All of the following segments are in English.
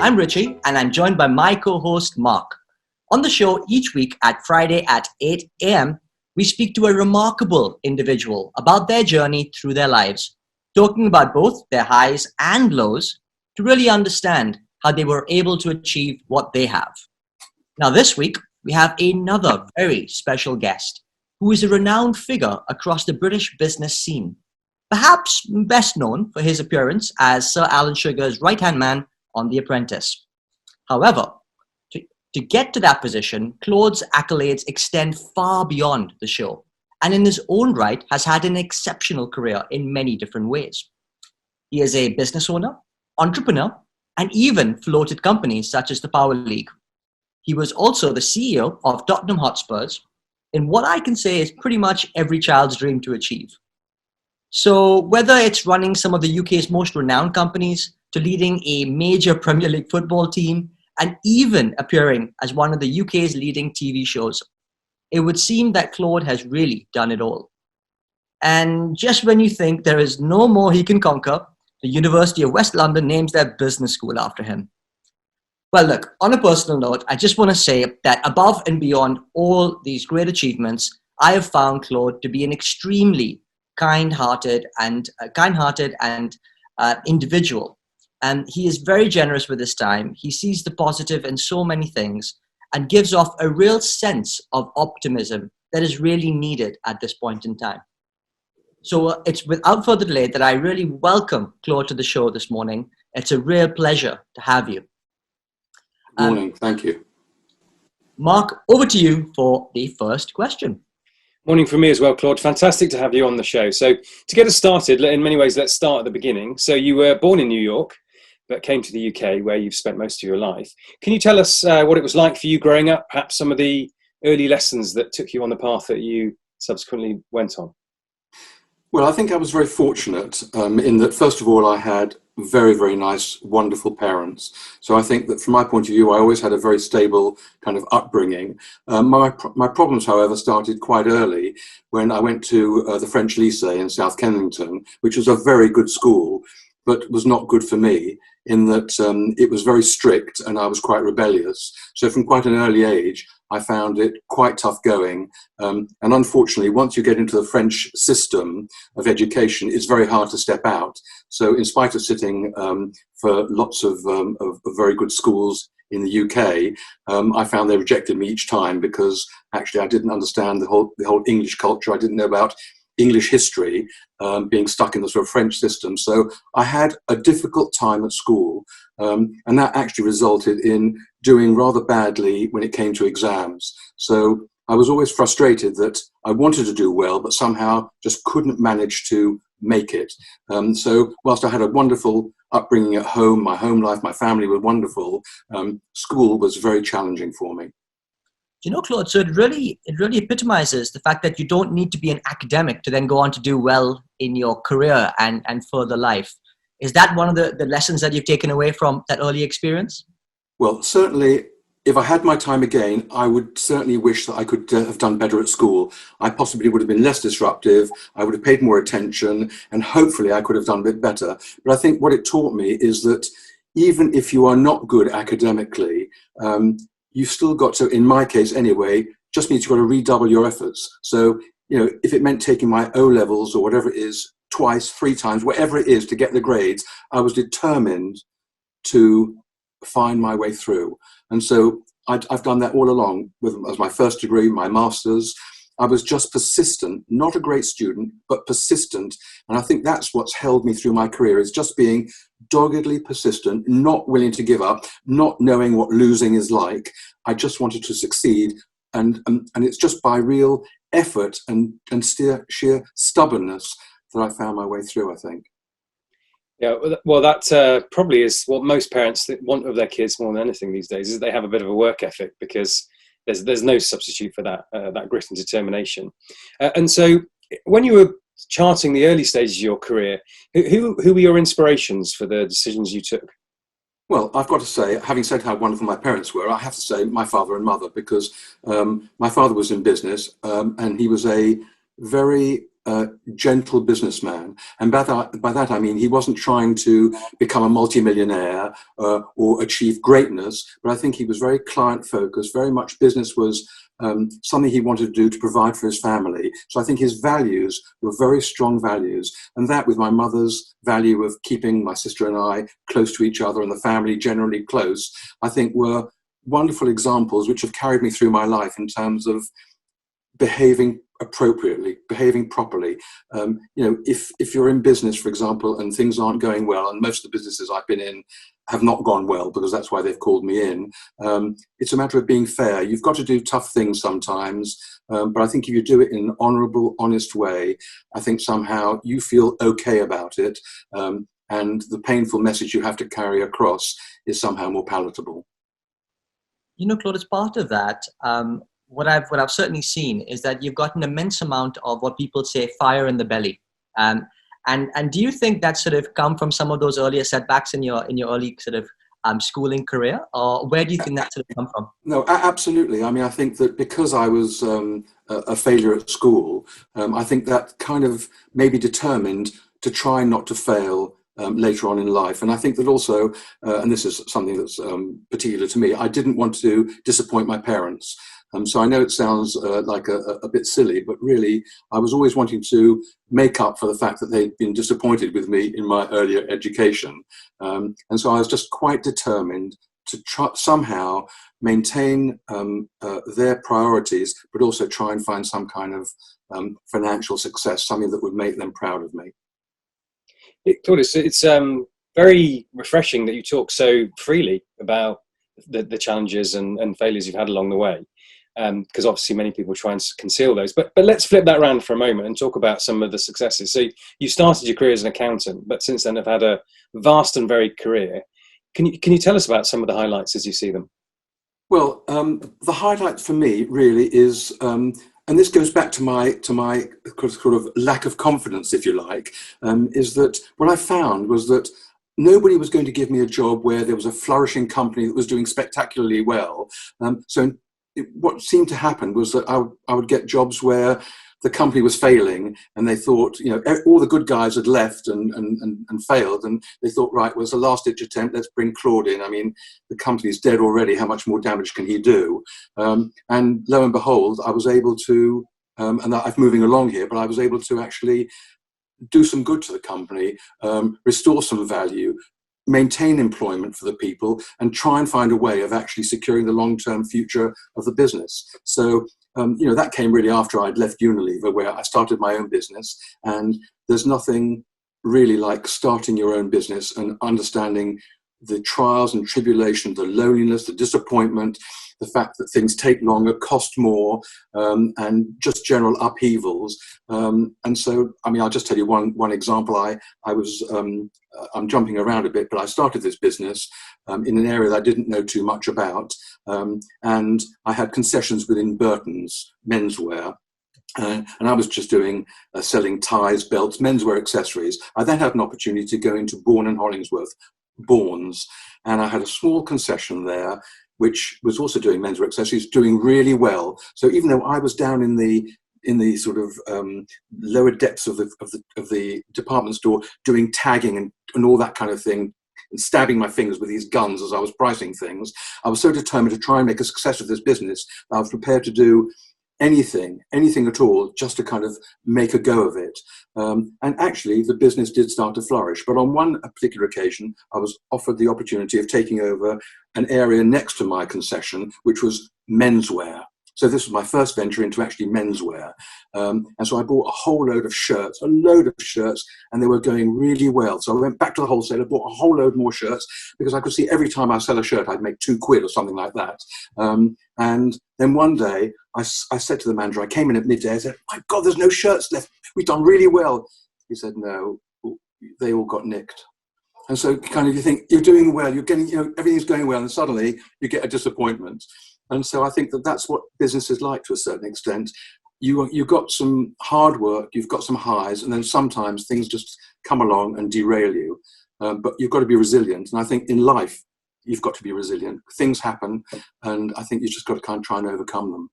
I'm Richie, and I'm joined by my co-host Mark. On the show each week at Friday at 8 a.m., we speak to a remarkable individual about their journey through their lives, talking about both their highs and lows to really understand how they were able to achieve what they have. Now this week, we have another very special guest who is a renowned figure across the British business scene, perhaps best known for his appearance as Sir Alan Sugar's right-hand man on The Apprentice. However, to get to that position, Claude's accolades extend far beyond the show, and in his own right has had an exceptional career in many different ways. He is a business owner, entrepreneur, and even floated companies such as the Powerleague. He was also the CEO of Tottenham Hotspurs, in what I can say is pretty much every child's dream to achieve. So whether it's running some of the UK's most renowned companies, to leading a major Premier League football team, and even appearing as one of the UK's leading TV shows, it would seem that Claude has really done it all. And just when you think there is no more he can conquer, the University of West London names their business school after him. Well, look, on a personal note, I just want to say that above and beyond all these great achievements, I have found Claude to be an extremely kind-hearted and individual. And he is very generous with his time. He sees the positive in so many things and gives off a real sense of optimism that is really needed at this point in time. So it's without further delay that I really welcome Claude to the show this morning. It's a real pleasure to have you. Good morning. Thank you. Mark, over to you for the first question. Morning from me as well, Claude. Fantastic to have you on the show. So to get us started, in many ways, let's start at the beginning. So you were born in New York, but came to the UK where you've spent most of your life. Can you tell us what it was like for you growing up, perhaps some of the early lessons that took you on the path that you subsequently went on? Well, I think I was very fortunate in that, first of all, I had very, very nice, wonderful parents. So I think that from my point of view, I always had a very stable kind of upbringing. My problems, however, started quite early when I went to the French Lycée in South Kensington, which was a very good school, but was not good for me in that it was very strict and I was quite rebellious. So from quite an early age, I found it quite tough going. And unfortunately, once you get into the French system of education, it's very hard to step out. So in spite of sitting for lots of very good schools in the UK, I found they rejected me each time because actually I didn't understand the whole English culture. I didn't know about English history, being stuck in the sort of French system. So I had a difficult time at school, and that actually resulted in doing rather badly when it came to exams. So I was always frustrated that I wanted to do well, but somehow just couldn't manage to make it. So whilst I had a wonderful upbringing at home, my home life, my family were wonderful, school was very challenging for me. You know, Claude, so it really epitomizes the fact that you don't need to be an academic to then go on to do well in your career and further life. Is that one of the lessons that you've taken away from that early experience? Well, certainly, if I had my time again, I would certainly wish that I could have done better at school. I possibly would have been less disruptive, I would have paid more attention, and hopefully I could have done a bit better. But I think what it taught me is that even if you are not good academically, you've still got to, in my case anyway, just means you've got to redouble your efforts. So, you know, if it meant taking my O-levels or whatever it is, twice, 3 times, whatever it is to get the grades, I was determined to find my way through. And so I've done that all along as my first degree, my master's. I was just persistent, not a great student, but persistent. And I think that's what's held me through my career, is just being doggedly persistent, not willing to give up, not knowing what losing is like. I just wanted to succeed. And it's just by real effort and sheer stubbornness that I found my way through, I think. Yeah, well, that probably is what most parents want of their kids more than anything these days, is they have a bit of a work ethic, because there's no substitute for that grit and determination. And so when you were charting the early stages of your career, who were your inspirations for the decisions you took? Well, I've got to say, having said how wonderful my parents were, I have to say my father and mother, because my father was in business and he was a very gentle businessman. And by that I mean he wasn't trying to become a multimillionaire or achieve greatness, but I think he was very client focused. Very much business was something he wanted to do to provide for his family. So I think his values were very strong values, and that, with my mother's value of keeping my sister and I close to each other and the family generally close, I think were wonderful examples which have carried me through my life in terms of behaving appropriately, behaving properly. If you're in business, for example, and things aren't going well, and most of the businesses I've been in have not gone well because that's why they've called me in, it's a matter of being fair. You've got to do tough things sometimes, but I think if you do it in an honourable, honest way, I think somehow you feel okay about it, and the painful message you have to carry across is somehow more palatable. Claude, as part of that, what I've certainly seen is that you've got an immense amount of what people say fire in the belly. And do you think that sort of come from some of those earlier setbacks in your early sort of schooling career, or where do you think that sort of come from? No, absolutely. I mean, I think that because I was a failure at school, I think that kind of made me determined to try not to fail later on in life. And I think that also, and this is something that's particular to me, I didn't want to disappoint my parents. So I know it sounds like a bit silly, but really I was always wanting to make up for the fact that they'd been disappointed with me in my earlier education. And so I was just quite determined to try somehow maintain their priorities, but also try and find some kind of financial success, something that would make them proud of me. Claude, it's very refreshing that you talk so freely about the challenges and failures you've had along the way, because obviously many people try and conceal those. But let's flip that around for a moment and talk about some of the successes. So you started your career as an accountant, but since then have had a vast and varied career. Can you tell us about some of the highlights as you see them? Well, the highlight for me really is, and this goes back to my sort of lack of confidence, if you like, is that what I found was that nobody was going to give me a job where there was a flourishing company that was doing spectacularly well. So what seemed to happen was that I would get jobs where the company was failing, and they thought, all the good guys had left and failed, and they thought, right, well, it's a last-ditch attempt, let's bring Claude in. I mean, the company's dead already, how much more damage can he do? And lo and behold, I was able to, and I'm moving along here, but I was able to actually do some good to the company, restore some value, maintain employment for the people, and try and find a way of actually securing the long-term future of the business. So that came really after I'd left Unilever, where I started my own business. And there's nothing really like starting your own business and understanding the trials and tribulations, the loneliness, the disappointment, the fact that things take longer, cost more, and just general upheavals. And so, I mean, I'll just tell you one example. I'm jumping around a bit, but I started this business in an area that I didn't know too much about. And I had concessions within Burton's menswear. And I was just selling ties, belts, menswear accessories. I then had an opportunity to go into Bourne and Hollingsworth, Bourne's, and I had a small concession there, which was also doing menswear accessories, doing really well. So even though I was down in the sort of lower depths of the department store, doing tagging and all that kind of thing, and stabbing my fingers with these guns as I was pricing things, I was so determined to try and make a success of this business, I was prepared to do anything at all, just to kind of make a go of it. And actually, the business did start to flourish. But on one particular occasion, I was offered the opportunity of taking over an area next to my concession, which was menswear. So this was my first venture into actually menswear. And so I bought a whole load of shirts, and they were going really well. So I went back to the wholesaler, bought a whole load more shirts, because I could see every time I sell a shirt, I'd make £2 or something like that. And then one day I said to the manager, I came in at midday, I said, my God, there's no shirts left. We've done really well. He said, no, they all got nicked. And so kind of you think you're doing well, you're getting, everything's going well, and suddenly you get a disappointment. And so I think that that's what business is like to a certain extent. You've got some hard work, you've got some highs, and then sometimes things just come along and derail you. But you've got to be resilient. And I think in life, you've got to be resilient. Things happen, and I think you've just got to kind of try and overcome them.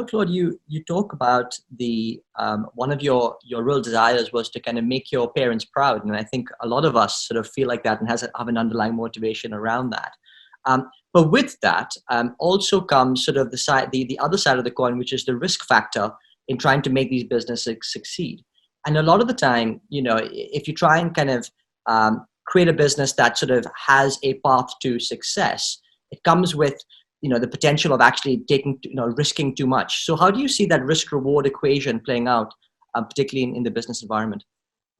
Claude, you talk about the one of your real desires was to kind of make your parents proud, and I think a lot of us sort of feel like that and have an underlying motivation around that. But with that also comes sort of the other side of the coin, which is the risk factor in trying to make these businesses succeed. And a lot of the time, if you try and kind of create a business that sort of has a path to success, it comes with the potential of actually risking too much. So how do you see that risk reward equation playing out, particularly in the business environment?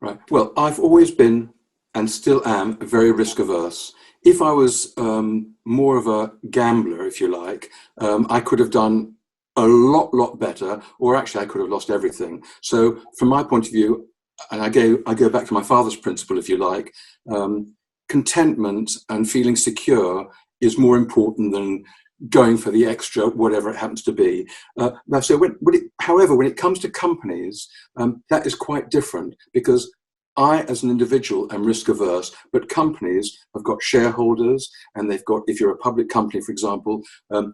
Right. Well, I've always been and still am very risk averse. If I was more of a gambler, if you like, I could have done a lot better, or actually I could have lost everything. So from my point of view, and I go back to my father's principle, if you like, contentment and feeling secure is more important than going for the extra, whatever it happens to be. Now, so however, when it comes to companies, that is quite different, because I, as an individual, am risk averse, but companies have got shareholders, and they've got, if you're a public company, for example,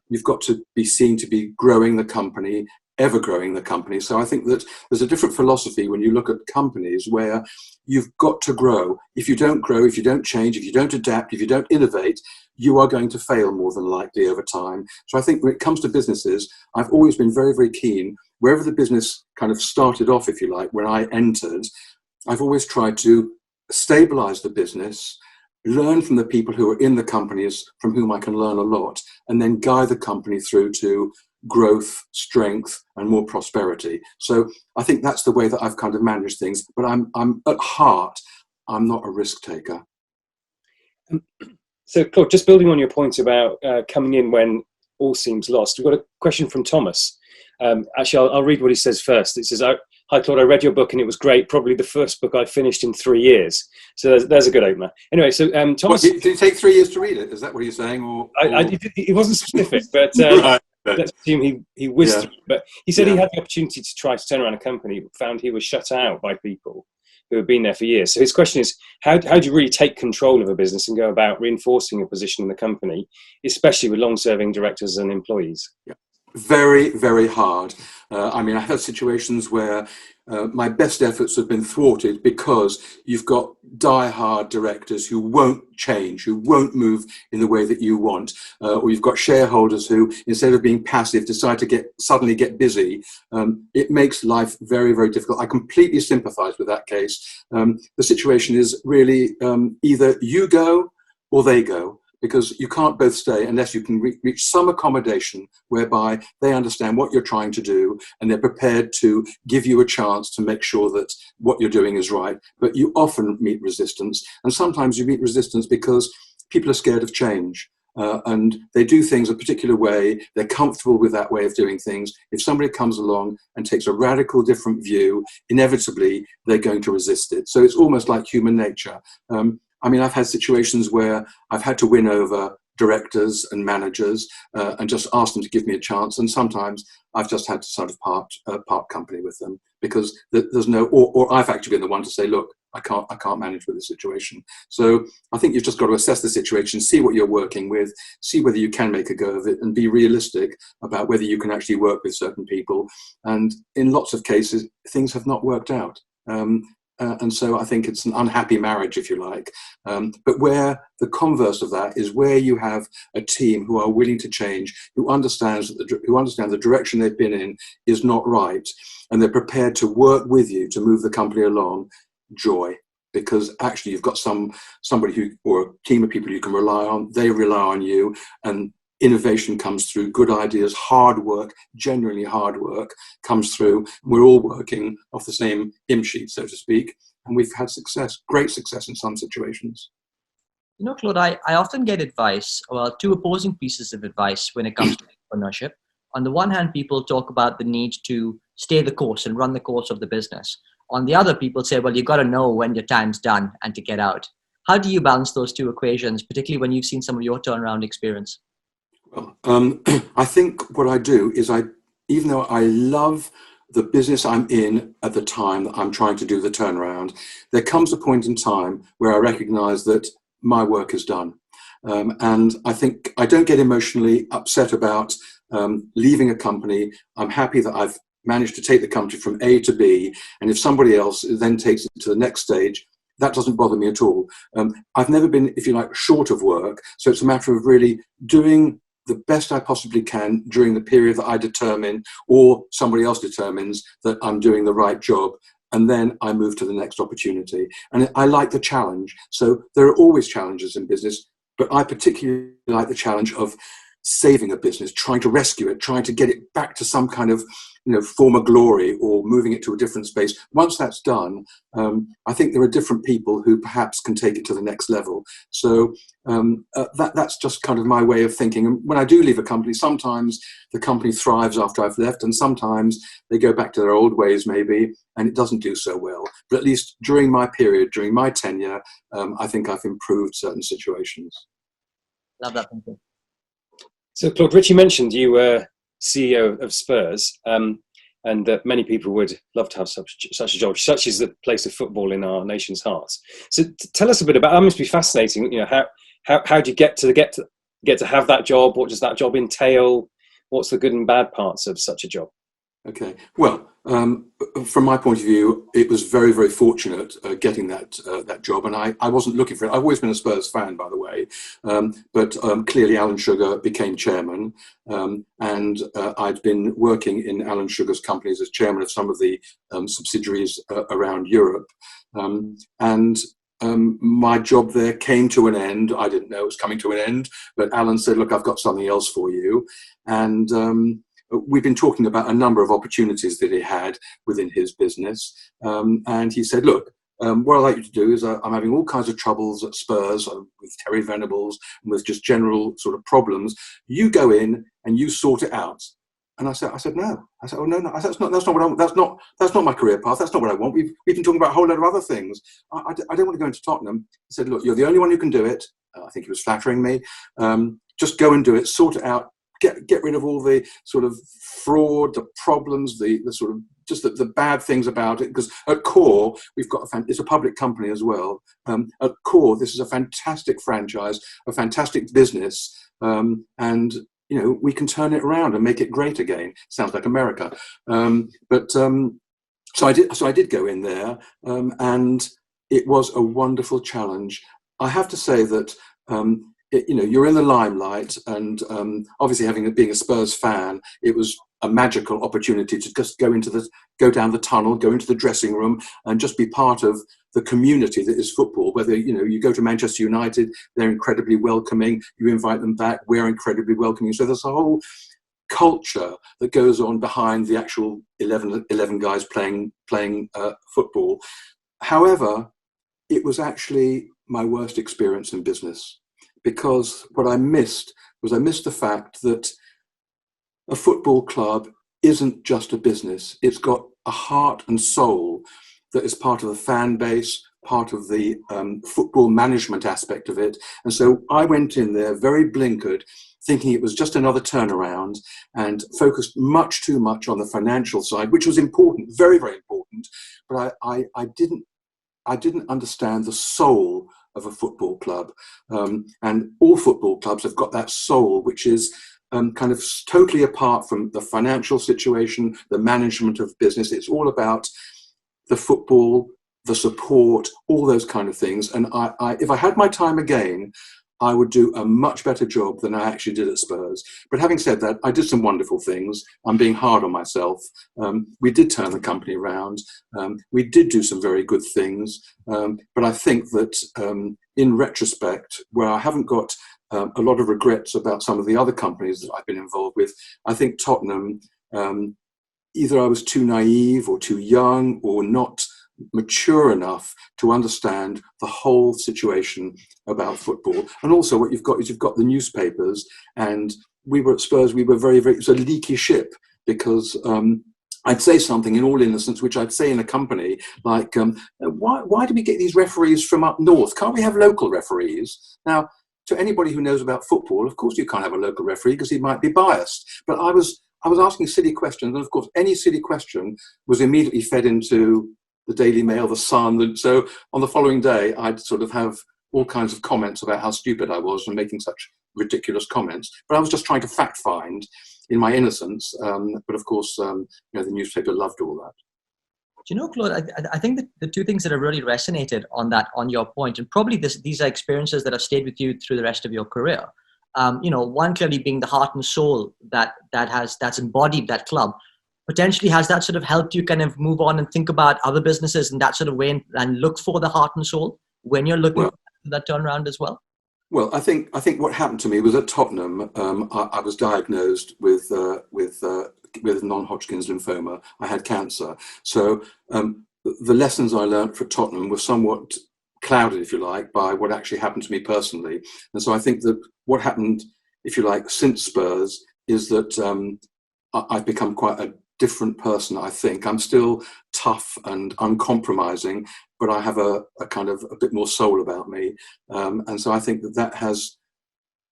you've got to be seen to be growing the company, ever growing the company. So I think that there's a different philosophy when you look at companies where you've got to grow. If you don't grow, if you don't change, if you don't adapt, if you don't innovate, you are going to fail more than likely over time. So I think when it comes to businesses, I've always been very keen, wherever the business kind of started off, if you like, when I entered, I've always tried to stabilize the business, learn from the people who are in the companies from whom I can learn a lot, and then guide the company through to growth, strength, and more prosperity. So I think that's the way that I've kind of managed things. But I'm at heart, I'm not a risk taker. So, Claude, just building on your point about coming in when all seems lost, we've got a question from Thomas. Actually, I'll read what he says first. It says, "Hi, Claude, I read your book and it was great. Probably the first book I finished in 3 years." So there's a good opener. Anyway, so Thomas... What, did it take 3 years to read it? Is that what you're saying? Or... He wasn't specific, but right. let's assume he whizzed through. But he said he had the opportunity to try to turn around a company, but found he was shut out by people who have been there for years. So his question is, how do you really take control of a business and go about reinforcing your position in the company, especially with long-serving directors and employees? Yeah. Very hard. I mean, I've had situations where my best efforts have been thwarted because you've got die-hard directors who won't change, who won't move in the way that you want, or you've got shareholders who, instead of being passive, decide to suddenly get busy. It makes life very difficult. I completely sympathize with that case. The situation is really either you go or they go, because you can't both stay unless you can reach some accommodation whereby they understand what you're trying to do and they're prepared to give you a chance to make sure that what you're doing is right. But you often meet resistance, and sometimes you meet resistance because people are scared of change. And they do things a particular way, they're comfortable with that way of doing things. If somebody comes along and takes a radical different view, inevitably they're going to resist it. So it's almost like human nature. I mean, I've had situations where I've had to win over directors and managers and just ask them to give me a chance. And sometimes I've just had to sort of part company with them because there's no, or I've actually been the one to say, look, I can't manage with this situation. So I think you've just got to assess the situation, see what you're working with, see whether you can make a go of it, and be realistic about whether you can actually work with certain people. And in lots of cases, things have not worked out. And so I think it's an unhappy marriage, if you like. But where the converse of that is where you have a team who are willing to change, who understand the direction they've been in is not right, and they're prepared to work with you to move the company along. Joy, because actually you've got somebody or a team of people you can rely on. They rely on you, and innovation comes through, good ideas, hard work, genuinely hard work comes through. We're all working off the same hymn sheet, so to speak, and we've had success, great success in some situations. Claude, I often get advice, well, two opposing pieces of advice when it comes to entrepreneurship. On the one hand, people talk about the need to stay the course and run the course of the business. On the other, people say, well, you got to know when your time's done and to get out. How do you balance those two equations, particularly when you've seen some of your turnaround experience? Well, I think what I do is even though I love the business I'm in at the time that I'm trying to do the turnaround, there comes a point in time where I recognize that my work is done. And I think I don't get emotionally upset about leaving a company. I'm happy that I've managed to take the company from A to B, and if somebody else then takes it to the next stage, that doesn't bother me at all. I've never been, if you like, short of work, so it's a matter of really doing the best I possibly can during the period that I determine or somebody else determines that I'm doing the right job, and then I move to the next opportunity. And I like the challenge. So there are always challenges in business, but I particularly like the challenge of saving a business, trying to rescue it, trying to get it back to some kind of former glory, or moving it to a different space. Once that's done, I think there are different people who perhaps can take it to the next level. So that's just kind of my way of thinking. And when I do leave a company, sometimes the company thrives after I've left, and sometimes they go back to their old ways maybe, and it doesn't do so well. But at least during my period, during my tenure, I think I've improved certain situations. Love that. Thank you. So, Claude, Richie mentioned you were CEO of Spurs, and that many people would love to have such a job. Such is the place of football in our nation's hearts. So, tell us a bit about. That must be fascinating. How do you get to have that job? What does that job entail? What's the good and bad parts of such a job? Okay. Well, from my point of view, it was very, very fortunate getting that job, and I wasn't looking for it. I've always been a Spurs fan, by the way, but clearly Alan Sugar became chairman, and I'd been working in Alan Sugar's companies as chairman of some of the subsidiaries around Europe, and my job there came to an end. I didn't know it was coming to an end, but Alan said, "Look, I've got something else for you," and we've been talking about a number of opportunities that he had within his business. And he said, "Look, what I'd like you to do is I'm having all kinds of troubles at Spurs with Terry Venables and with just general sort of problems. You go in and you sort it out." And I said, "No." I said, "Oh, no. I said, that's not what I want. That's not my career path. That's not what I want. We've been talking about a whole load of other things. I don't want to go into Tottenham." He said, "Look, you're the only one who can do it." I think he was flattering me. "Just go and do it. Sort it out. Get rid of all the sort of fraud, the problems, the sort of just the bad things about it. Because at core, we've got it's a public company as well. At core, this is a fantastic franchise, a fantastic business, and we can turn it around and make it great again." Sounds like America, so I did go in there, and it was a wonderful challenge. I have to say that. You're in the limelight, and obviously being a Spurs fan, it was a magical opportunity to just go down the tunnel, go into the dressing room, and just be part of the community that is football. Whether you go to Manchester United, they're incredibly welcoming. You invite them back, we're incredibly welcoming. So there's a whole culture that goes on behind the actual 11 guys playing football. However, it was actually my worst experience in business. Because what I missed the fact that a football club isn't just a business. It's got a heart and soul that is part of the fan base, part of the football management aspect of it. And so I went in there very blinkered, thinking it was just another turnaround, and focused much too much on the financial side, which was important, very, very important. But I didn't understand the soul of a football club, and all football clubs have got that soul, which is kind of totally apart from the financial situation, the management of business. It's all about the football, the support, all those kind of things. And if I had my time again, I would do a much better job than I actually did at Spurs. But having said that, I did some wonderful things. I'm being hard on myself. We did turn the company around. We did do some very good things. But I think that in retrospect, where I haven't got a lot of regrets about some of the other companies that I've been involved with, I think Tottenham, either I was too naive or too young or not mature enough to understand the whole situation about football. And also what you've got is you've got the newspapers, and we were at Spurs, we were very, very, it's a leaky ship, because I'd say something in all innocence, which I'd say in a company, like, why do we get these referees from up north? Can't we have local referees? Now, to anybody who knows about football, of course you can't have a local referee because he might be biased. But I was asking silly questions, and of course any silly question was immediately fed into the Daily Mail, the Sun. And so on the following day, I'd sort of have all kinds of comments about how stupid I was and making such ridiculous comments. But I was just trying to fact find. in my innocence. But of course, the newspaper loved all that. Do you know, Claude, I think that the two things that have really resonated on your point, and probably these are experiences that have stayed with you through the rest of your career. One clearly being the heart and soul that's embodied that club, potentially has that sort of helped you kind of move on and think about other businesses in that sort of way and look for the heart and soul when you're looking for that turnaround as well? Well, I think what happened to me was at Tottenham. I was diagnosed with non-Hodgkin's lymphoma. I had cancer. So the lessons I learned for Tottenham were somewhat clouded, if you like, by what actually happened to me personally. And so I think that what happened, if you like, since Spurs is that I've become quite a different person. I think I'm still tough and uncompromising, but I have a kind of a bit more soul about me. And so I think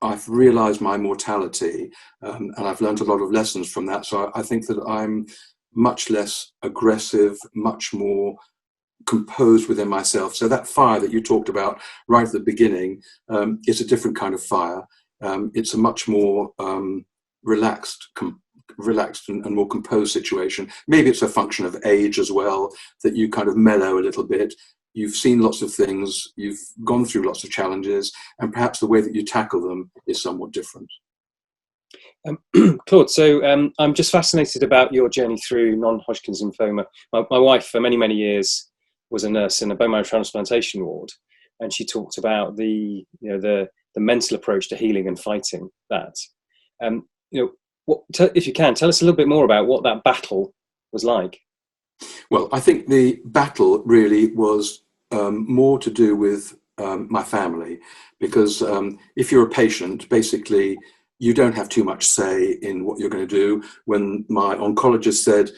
I've realized my mortality, and I've learned a lot of lessons from that. So I think that I'm much less aggressive, much more composed within myself. So that fire that you talked about right at the beginning is a different kind of fire. It's a much more relaxed and more composed situation. Maybe it's a function of age as well, that you kind of mellow a little bit. You've seen lots of things, you've gone through lots of challenges, and perhaps the way that you tackle them is somewhat different. Claude, so I'm just fascinated about your journey through non-Hodgkin's lymphoma. My wife, for many, many years, was a nurse in a bone marrow transplantation ward, and she talked about the mental approach to healing and fighting that. If you can, tell us a little bit more about what that battle was like. Well, I think the battle really was more to do with my family, because if you're a patient, basically you don't have too much say in what you're going to do. When my oncologist said,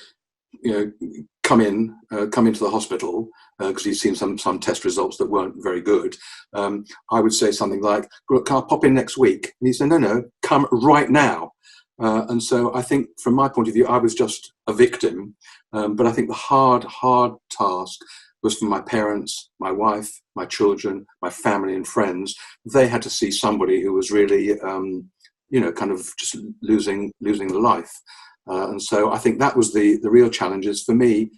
come into the hospital because he's seen some test results that weren't very good, I would say something like, "Can I pop in next week?" And he said, "No, come right now." And so I think from my point of view, I was just a victim. But I think the hard task was for my parents, my wife, my children, my family and friends. They had to see somebody who was really, kind of just losing the life. And so I think that was the real challenges. For me,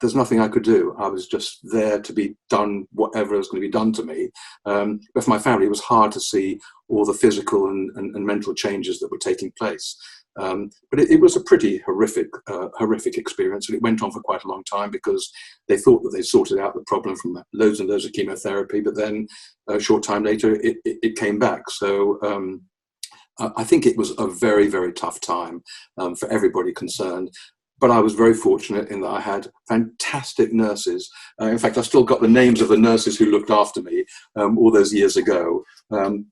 there's nothing I could do. I was just there to be done whatever was going to be done to me. But for my family, it was hard to see all the physical and mental changes that were taking place. But it was a pretty horrific experience, and it went on for quite a long time because they thought that they sorted out the problem from loads and loads of chemotherapy, but then a short time later it came back. So I think it was a very, very tough time for everybody concerned. But I was very fortunate in that I had fantastic nurses. In fact, I still got the names of the nurses who looked after me all those years ago,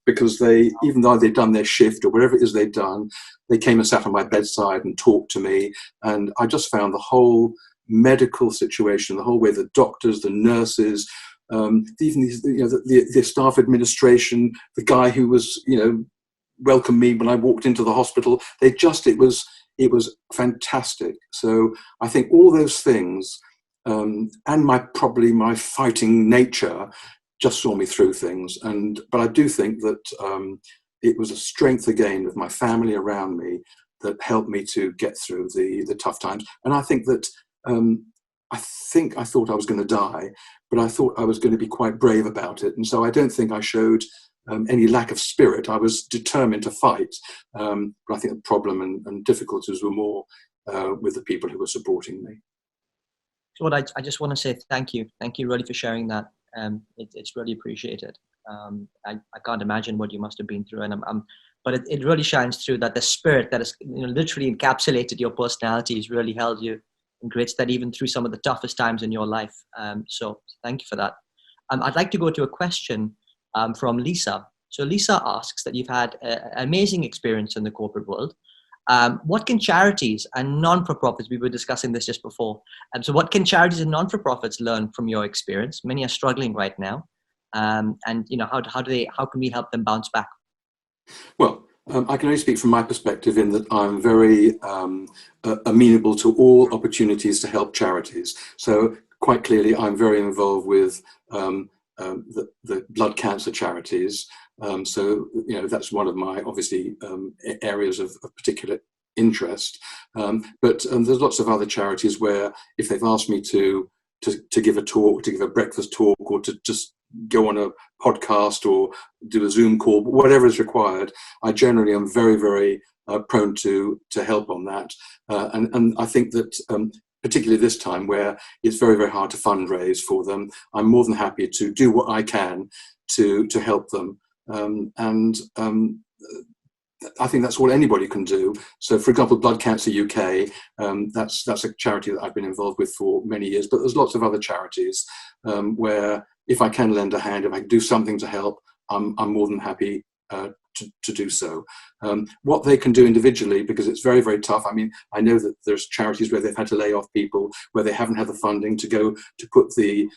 because even though they'd done their shift or whatever it is they'd done, they came and sat on my bedside and talked to me. And I just found the whole medical situation, the whole way the doctors, the nurses, even the staff administration, the guy who was, welcomed me when I walked into the hospital, it was fantastic. So I think all those things, and my fighting nature, just saw me through things. But I do think that it was a strength again of my family around me that helped me to get through the tough times. And I think that I thought I was going to die, but I thought I was going to be quite brave about it. And so I don't think I showed any lack of spirit. I was determined to fight, but I think the problem and difficulties were more with the people who were supporting me. Claude, I just want to say thank you really for sharing that. It's really appreciated. I can't imagine what you must have been through, and but it really shines through that the spirit that is literally encapsulated your personality has really held you in great stead even through some of the toughest times in your life. So thank you for that. I'd like to go to a question from Lisa. So Lisa asks that you've had an amazing experience in the corporate world. What can charities and non-for-profits, we were discussing this just before, so what can charities and non-for-profits learn from your experience? Many are struggling right now. And how can we help them bounce back? Well, I can only speak from my perspective in that I'm very amenable to all opportunities to help charities. So quite clearly, I'm very involved with the blood cancer charities. So that's one of my obviously areas of particular interest. But there's lots of other charities where if they've asked me to give a talk, to give a breakfast talk, or to just go on a podcast or do a Zoom call, whatever is required, I generally am very, very prone to help on that. And I think that particularly this time where it's very, very hard to fundraise for them, I'm more than happy to do what I can to help them. I think that's all anybody can do. So, for example, Blood Cancer UK, that's a charity that I've been involved with for many years, but there's lots of other charities where if I can lend a hand, if I can do something to help, I'm more than happy to do so. What they can do individually, because it's very, very tough. I mean, I know that there's charities where they've had to lay off people, where they haven't had the funding to go to put the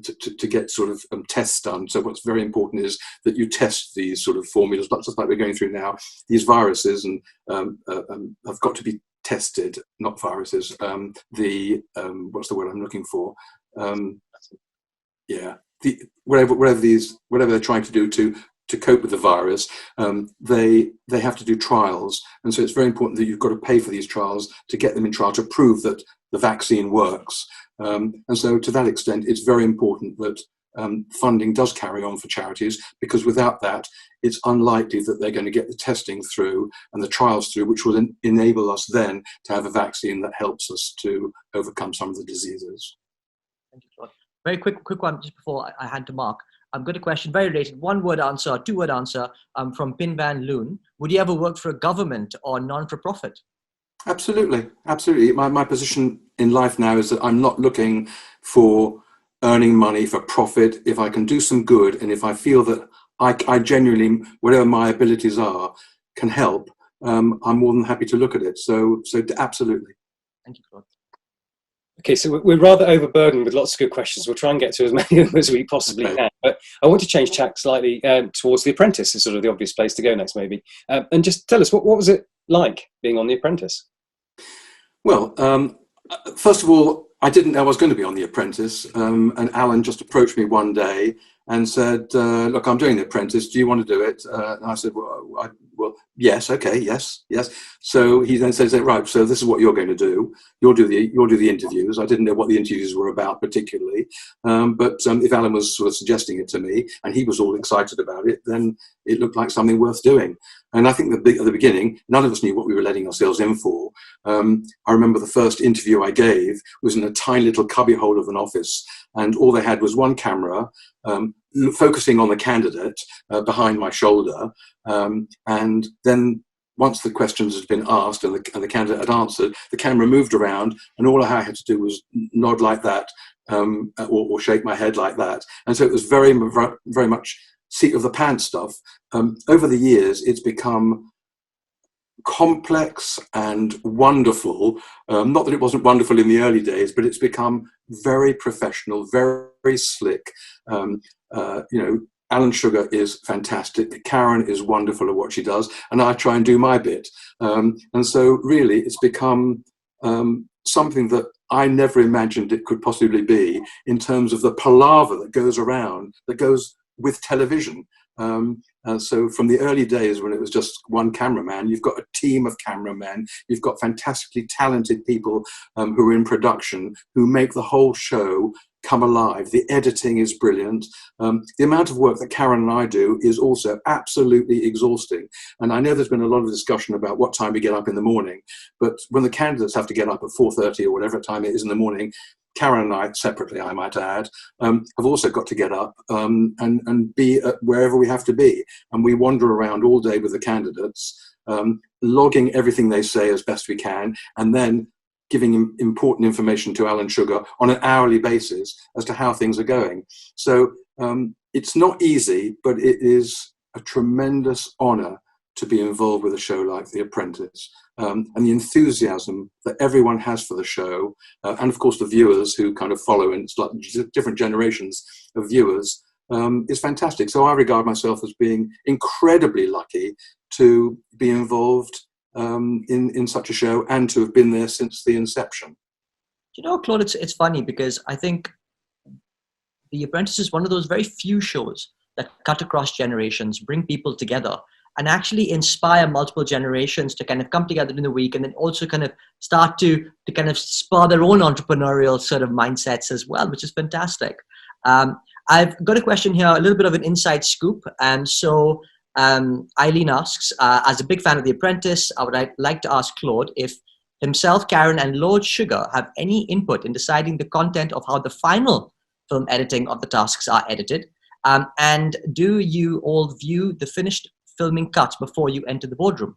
to get sort of tests done. So what's very important is that you test these sort of formulas, not just like we're going through now. These viruses and have got to be tested, not viruses. What's the word I'm looking for? Whatever they're trying to do to cope with the virus, they have to do trials, and so it's very important that you've got to pay for these trials to get them in trial to prove that the vaccine works. And so to that extent, it's very important that funding does carry on for charities, because without that, it's unlikely that they're going to get the testing through and the trials through, which will enable us then to have a vaccine that helps us to overcome some of the diseases. Thank you, Claude. Very quick one just before I hand to Mark. I've got a question, very related, one-word answer, two-word answer from Pin Van Loon. Would you ever work for a government or non-for-profit? Absolutely, absolutely. My position in life now is that I'm not looking for earning money for profit. If I can do some good, and if I feel that I genuinely, whatever my abilities are, can help, I'm more than happy to look at it. So absolutely. Thank you, Claude. Okay, so we're rather overburdened with lots of good questions. We'll try and get to as many of them as we possibly can. But I want to change tack slightly towards The Apprentice. Is sort of the obvious place to go next, maybe. And just tell us, what was it like being on The Apprentice? Well, first of all, I didn't know I was going to be on The Apprentice. And Alan just approached me one day and said, look, I'm doing The Apprentice. Do you want to do it? And I said, well, yes, okay, yes. So he then says, right, so this is what you're going to do. You'll do the interviews. I didn't know what the interviews were about particularly. But if Alan was sort of suggesting it to me and he was all excited about it, then it looked like something worth doing. And I think at the beginning, none of us knew what we were letting ourselves in for. I remember the first interview I gave was in a tiny little cubbyhole of an office, and all they had was one camera focusing on the candidate behind my shoulder. And then once the questions had been asked and the candidate had answered, the camera moved around, and all I had to do was nod like that or shake my head like that. And so it was very, very much seat of the pants stuff. Over the years, it's become complex and wonderful. Not that it wasn't wonderful in the early days, but it's become very professional, very, very slick. Alan Sugar is fantastic. Karen is wonderful at what she does, and I try and do my bit. And so really it's become something that I never imagined it could possibly be, in terms of the palaver that goes around, that goes with television. So from the early days when it was just one cameraman, you've got a team of cameramen, you've got fantastically talented people who are in production, who make the whole show come alive. The editing is brilliant. The amount of work that Karen and I do is also absolutely exhausting. And I know there's been a lot of discussion about what time we get up in the morning, but when the candidates have to get up at 4:30 or whatever time it is in the morning, Karen and I, separately I might add, have also got to get up and be at wherever we have to be. And we wander around all day with the candidates, logging everything they say as best we can, and then giving important information to Alan Sugar on an hourly basis as to how things are going. So it's not easy, but it is a tremendous honour to be involved with a show like The Apprentice. And the enthusiasm that everyone has for the show, and of course the viewers who kind of follow, and it's like different generations of viewers, is fantastic. So I regard myself as being incredibly lucky to be involved in such a show and to have been there since the inception. You know, Claude, it's funny because I think The Apprentice is one of those very few shows that cut across generations, bring people together. and actually inspire multiple generations to kind of come together in the week, and then also kind of start to kind of spur their own entrepreneurial sort of mindsets as well, which is fantastic. I've got a question here, a little bit of an inside scoop. And so Eileen asks, as a big fan of The Apprentice, I would like to ask Claude if himself, Karen, and Lord Sugar have any input in deciding the content of how the final film editing of the tasks are edited. And do you all view the finished filming cuts before you enter the boardroom?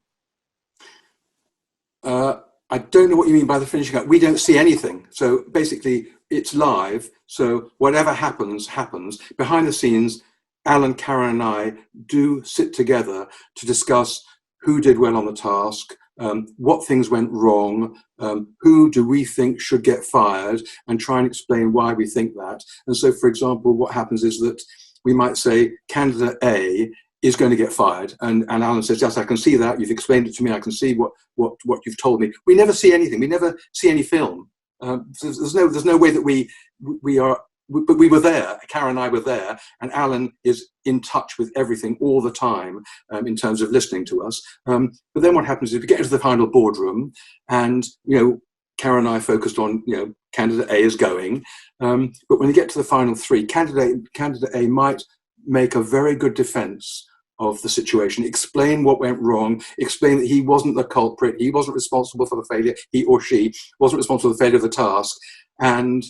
I don't know what you mean by the finishing cut. We don't see anything. So basically, it's live. So whatever happens, happens. Behind the scenes, Alan, Karen, and I do sit together to discuss who did well on the task, what things went wrong, who do we think should get fired, and try and explain why we think that. And so, for example, what happens is that we might say candidate A is going to get fired, and Alan says, yes, I can see that, you've explained it to me, I can see what you've told me. We never see anything, we never see any film. There's no way that we are, but we were there, Karen and I were there, and Alan is in touch with everything all the time in terms of listening to us. But then what happens is we get into the final boardroom, and Karen and I focused on candidate A is going, but when you get to the final three, candidate A might make a very good defense of the situation, explain what went wrong, explain that he wasn't the culprit, he wasn't responsible for the failure, he or she wasn't responsible for the failure of the task. And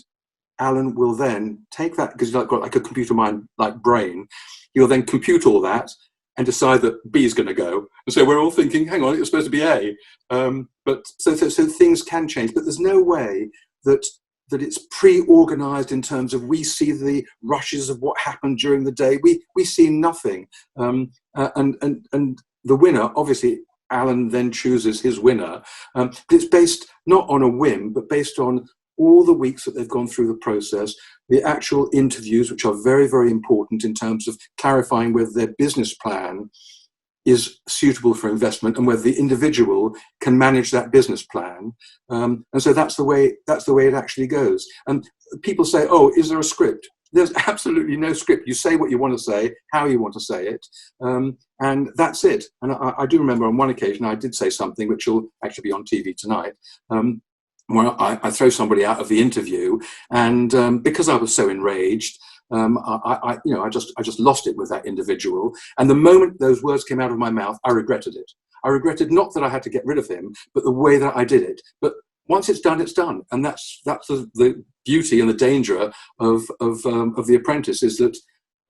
Alan will then take that, because he's got like a computer mind like brain, he'll then compute all that and decide that B is going to go. And so we're all thinking, hang on, it was supposed to be A. But so things can change, but there's no way that it's pre-organized in terms of we see the rushes of what happened during the day. We see nothing. And the winner, obviously, Alan then chooses his winner. But it's based not on a whim, but based on all the weeks that they've gone through the process, the actual interviews, which are very, very important in terms of clarifying whether their business plan is suitable for investment and whether the individual can manage that business plan. And so that's the way it actually goes. And people say, oh, is there a script? There's absolutely no script. You say what you want to say, how you want to say it, and that's it. And I do remember on one occasion I did say something which will actually be on TV tonight, where I throw somebody out of the interview, and because I was so enraged, I just lost it with that individual. And the moment those words came out of my mouth, I regretted it. I regretted not that I had to get rid of him, but the way that I did it. But once it's done, it's done. And that's the beauty and the danger of The Apprentice, is that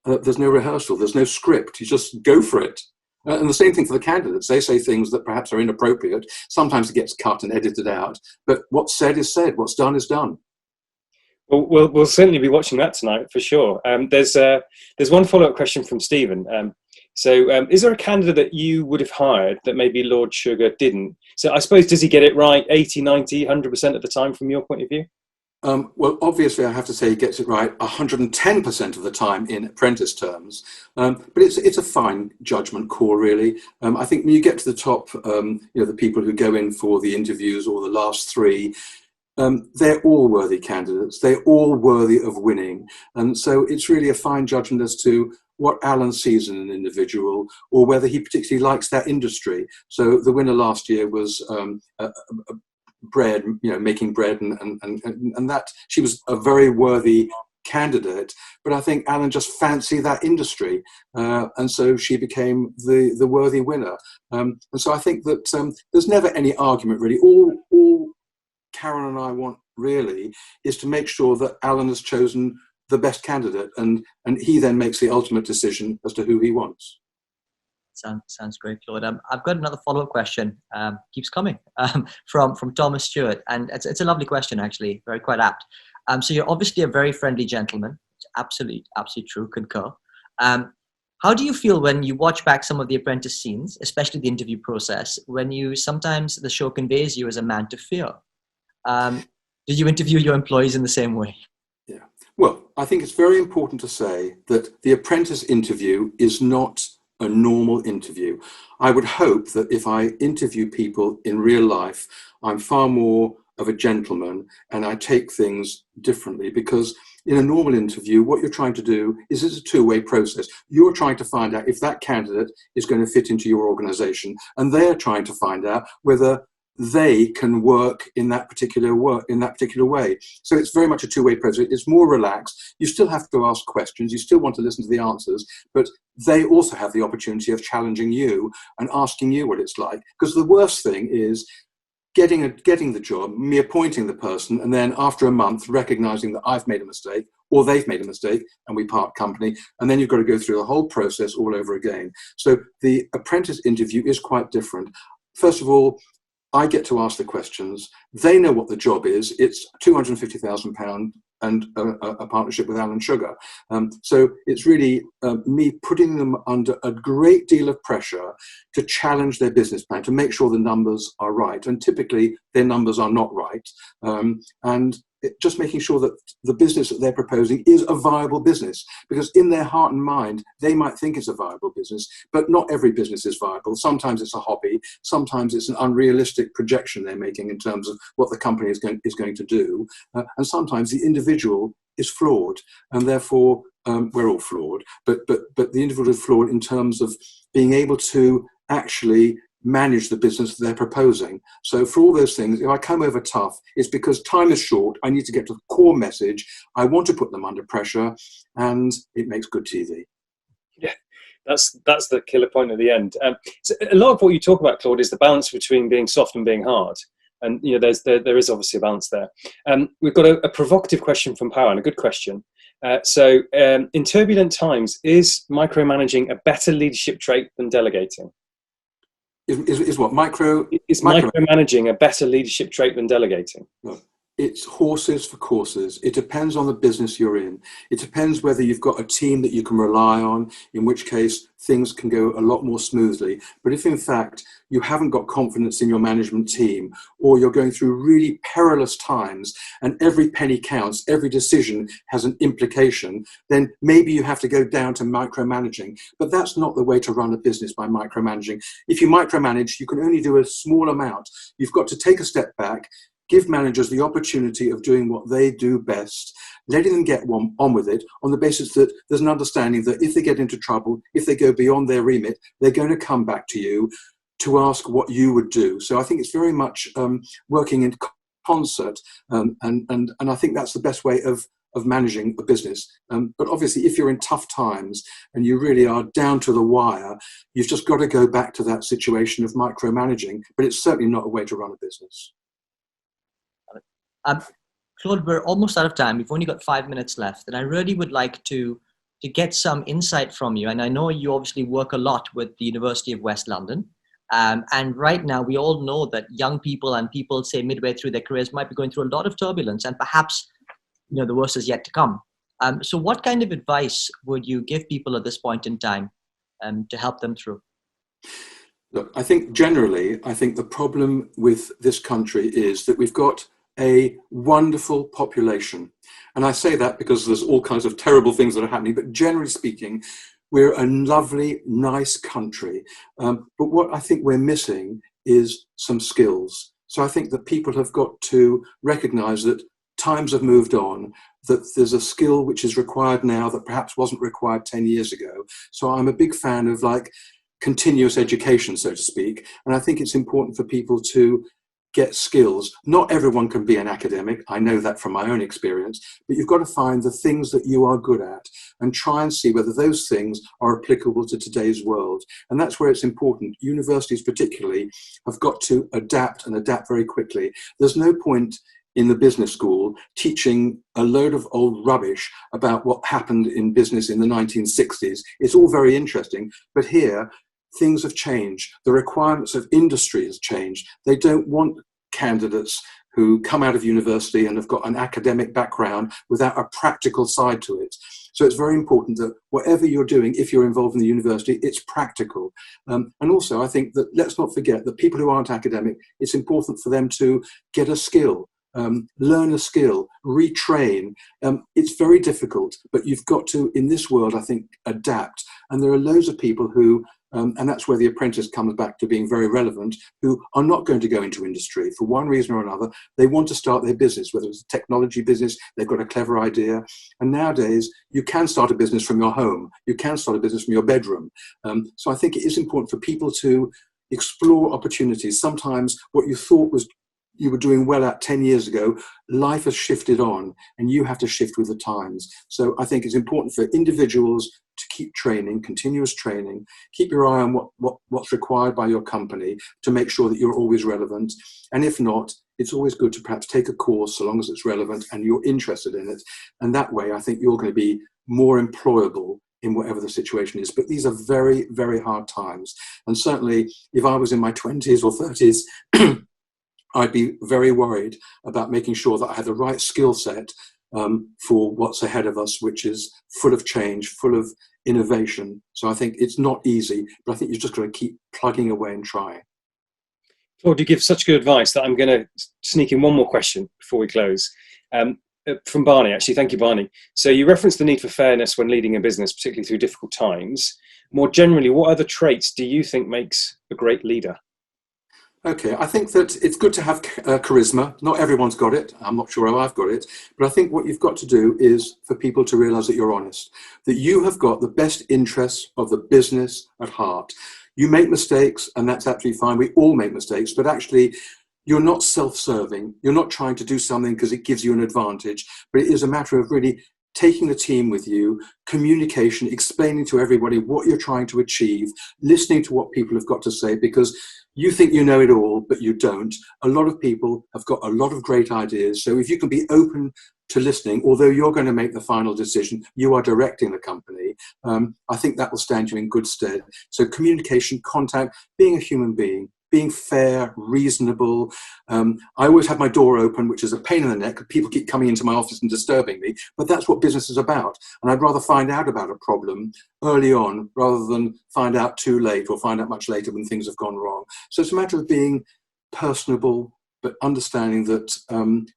there's no rehearsal, there's no script. You just go for it. And the same thing for the candidates. They say things that perhaps are inappropriate. Sometimes it gets cut and edited out. But what's said is said. What's done is done. Well, we'll certainly be watching that tonight for sure. There's one follow-up question from Stephen. Is there a candidate that you would have hired that maybe Lord Sugar didn't? So I suppose, does he get it right 80, 90, 100% of the time from your point of view? Well, obviously, I have to say he gets it right 110% of the time in Apprentice terms. But it's a fine judgment call, really. I think when you get to the top, the people who go in for the interviews, or the last three, they're all worthy candidates. They're all worthy of winning. And so it's really a fine judgment as to what Alan sees in an individual, or whether he particularly likes that industry. So the winner last year was bread, making bread, and that she was a very worthy candidate. But I think Alan just fancied that industry, and so she became the worthy winner. And so I think that there's never any argument, really. All Karen and I want really is to make sure that Alan has chosen the best candidate, and he then makes the ultimate decision as to who he wants. Sounds great, Claude. I've got another follow-up question. Keeps coming from Thomas Stewart, and it's a lovely question, actually, quite apt. So you're obviously a very friendly gentleman. It's absolutely true. Concur. How do you feel when you watch back some of the Apprentice scenes, especially the interview process, when sometimes the show conveys you as a man to fear? Did you interview your employees in the same way? Yeah. Well, I think it's very important to say that the Apprentice interview is not a normal interview. I would hope that if I interview people in real life, I'm far more of a gentleman and I take things differently, because in a normal interview, what you're trying to do is it's a two-way process. You're trying to find out if that candidate is going to fit into your organization, and they're trying to find out whether they can work in that particular way. So it's very much a two-way process. It's more relaxed. You still have to ask questions. You still want to listen to the answers, but they also have the opportunity of challenging you and asking you what it's like. Because the worst thing is getting the job, me appointing the person, and then after a month recognizing that I've made a mistake or they've made a mistake and we part company, and then you've got to go through the whole process all over again. So the apprentice interview is quite different. First of all, I get to ask the questions. They know what the job is. It's £250,000 and a partnership with Alan Sugar. So it's really me putting them under a great deal of pressure to challenge their business plan, to make sure the numbers are right. And typically their numbers are not right. And just making sure that the business that they're proposing is a viable business, because in their heart and mind, they might think it's a viable business, but not every business is viable. Sometimes it's a hobby. Sometimes it's an unrealistic projection they're making in terms of what the company is going to do. And sometimes the individual is flawed, and therefore we're all flawed, but the individual is flawed in terms of being able to actually manage the business that they're proposing. So for all those things, if I come over tough, it's because time is short. I need to get to the core message. I want to put them under pressure, and it makes good TV. Yeah, that's the killer point at the end. So a lot of what you talk about, Claude, is the balance between being soft and being hard. And you know, there is obviously a balance there. We've got a provocative question from Power, and a good question. So in turbulent times, is micromanaging a better leadership trait than delegating? Is what? Is micromanaging a better leadership trait than delegating? No. It's horses for courses. It depends on the business you're in. It depends whether you've got a team that you can rely on, in which case things can go a lot more smoothly. But if in fact you haven't got confidence in your management team, or you're going through really perilous times and every penny counts, every decision has an implication, then maybe you have to go down to micromanaging. But that's not the way to run a business, by micromanaging. If you micromanage, you can only do a small amount. You've got to take a step back, give managers the opportunity of doing what they do best, letting them get on with it on the basis that there's an understanding that if they get into trouble, if they go beyond their remit, they're going to come back to you to ask what you would do. So I think it's very much working in concert, and I think that's the best way of managing a business. But obviously, if you're in tough times and you really are down to the wire, you've just got to go back to that situation of micromanaging, but it's certainly not a way to run a business. Claude, we're almost out of time. We've only got 5 minutes left, and I really would like to get some insight from you. And I know you obviously work a lot with the University of West London. And right now, we all know that young people and people, say, midway through their careers might be going through a lot of turbulence, and perhaps, you know, the worst is yet to come. So what kind of advice would you give people at this point in time to help them through? Look, I think generally, the problem with this country is that we've got a wonderful population. And I say that because there's all kinds of terrible things that are happening, but generally speaking, we're a lovely, nice country. But what I think we're missing is some skills. So I think that people have got to recognize that times have moved on, that there's a skill which is required now that perhaps wasn't required 10 years ago. So I'm a big fan of continuous education, so to speak. And I think it's important for people to get skills. Not everyone can be an academic. I know that from my own experience, but you've got to find the things that you are good at and try and see whether those things are applicable to today's world. And that's where it's important. Universities particularly have got to adapt very quickly. There's no point in the business school teaching a load of old rubbish about what happened in business in the 1960s. It's all very interesting, but here things have changed. The requirements of industry has changed. They don't want candidates who come out of university and have got an academic background without a practical side to it. So it's very important that whatever you're doing, if you're involved in the university, it's practical. And also, I think that let's not forget that people who aren't academic, it's important for them to get a skill, learn a skill, retrain. It's very difficult, but you've got to, in this world, I think, adapt. And there are loads of people who And that's where the apprentice comes back to being very relevant, who are not going to go into industry for one reason or another. They want to start their business, whether it's a technology business, they've got a clever idea. And nowadays, you can start a business from your home. You can start a business from your bedroom. So I think it is important for people to explore opportunities. Sometimes what you thought was you were doing well at 10 years ago, life has shifted on and you have to shift with the times. So I think it's important for individuals to keep training, continuous training, keep your eye on what's required by your company to make sure that you're always relevant. And if not, it's always good to perhaps take a course so long as it's relevant and you're interested in it. And that way, I think you're going to be more employable in whatever the situation is. But these are very, very hard times. And certainly, if I was in my 20s or 30s, I'd be very worried about making sure that I had the right skill set for what's ahead of us, which is full of change, full of innovation. So I think it's not easy, but I think you've just got to keep plugging away and trying. Claude, you give such good advice that I'm going to sneak in one more question before we close. From Barney, actually. Thank you, Barney. So you referenced the need for fairness when leading a business, particularly through difficult times. More generally, what other traits do you think makes a great leader? Okay, I think that it's good to have charisma. Not everyone's got it. I'm not sure how I've got it. But I think what you've got to do is for people to realize that you're honest, that you have got the best interests of the business at heart. You make mistakes, and that's absolutely fine. We all make mistakes, but actually, you're not self-serving. You're not trying to do something because it gives you an advantage, but it is a matter of really taking the team with you, communication, explaining to everybody what you're trying to achieve, listening to what people have got to say, because you think you know it all, but you don't. A lot of people have got a lot of great ideas. So if you can be open to listening, although you're going to make the final decision, you are directing the company, I think that will stand you in good stead. So communication, contact, being a human being, being fair, reasonable. I always have my door open, which is a pain in the neck. People keep coming into my office and disturbing me, but that's what business is about. And I'd rather find out about a problem early on rather than find out too late or find out much later when things have gone wrong. So it's a matter of being personable, but understanding that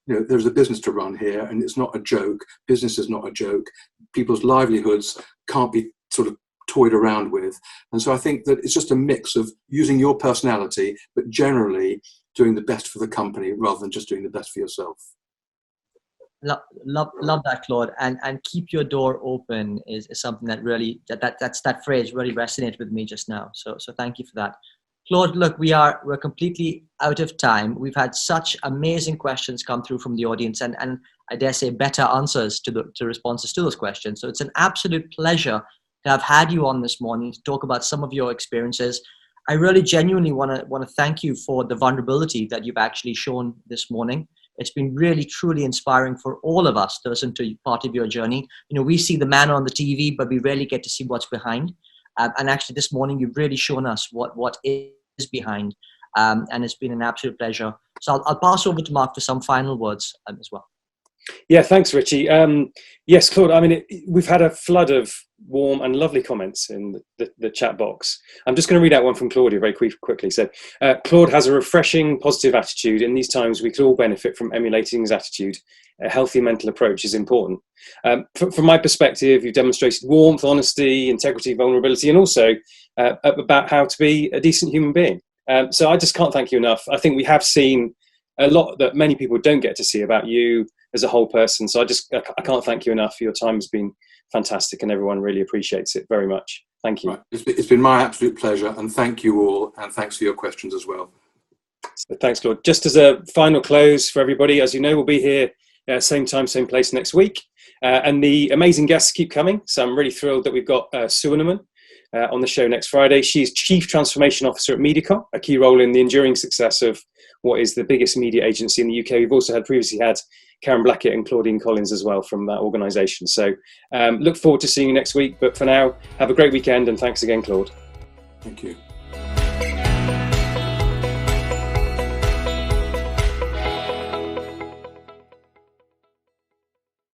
there's a business to run here and it's not a joke. Business is not a joke. People's livelihoods can't be sort of toyed around with. And so I think that it's just a mix of using your personality, but generally doing the best for the company rather than just doing the best for yourself. Love that, Claude. And keep your door open is something that really, that phrase really resonated with me just now. So thank you for that. Claude, look, we're completely out of time. We've had such amazing questions come through from the audience and I dare say better answers to responses to those questions. So it's an absolute pleasure to have had you on this morning to talk about some of your experiences. I really genuinely want to thank you for the vulnerability that you've actually shown this morning. It's been really, truly inspiring for all of us to listen to part of your journey. We see the man on the TV, but we rarely get to see what's behind. And actually this morning, you've really shown us what is behind. And it's been an absolute pleasure. So I'll pass over to Mark for some final words as well. Yeah, thanks, Richie. Yes, Claude, I mean, we've had a flood of warm and lovely comments in the chat box. I'm just going to read out one from Claudia very quickly. So, Claude has a refreshing, positive attitude. In these times, we could all benefit from emulating his attitude. A healthy mental approach is important. From my perspective, you've demonstrated warmth, honesty, integrity, vulnerability, and also about how to be a decent human being. So I just can't thank you enough. I think we have seen a lot that many people don't get to see about you as a whole person. So I can't thank you enough. Your time has been fantastic and everyone really appreciates it very much. Thank you. Right. It's been my absolute pleasure, and thank you all, and thanks for your questions as well. So thanks, Claude. Just as a final close for everybody, as you know, we'll be here same time, same place next week. And the amazing guests keep coming. So I'm really thrilled that we've got Sue Unerman on the show next Friday. She's Chief Transformation Officer at Mediacom, a key role in the enduring success of what is the biggest media agency in the UK. We've also previously had Karen Blackett and Claudine Collins as well from that organisation. So look forward to seeing you next week. But for now, have a great weekend and thanks again, Claude. Thank you.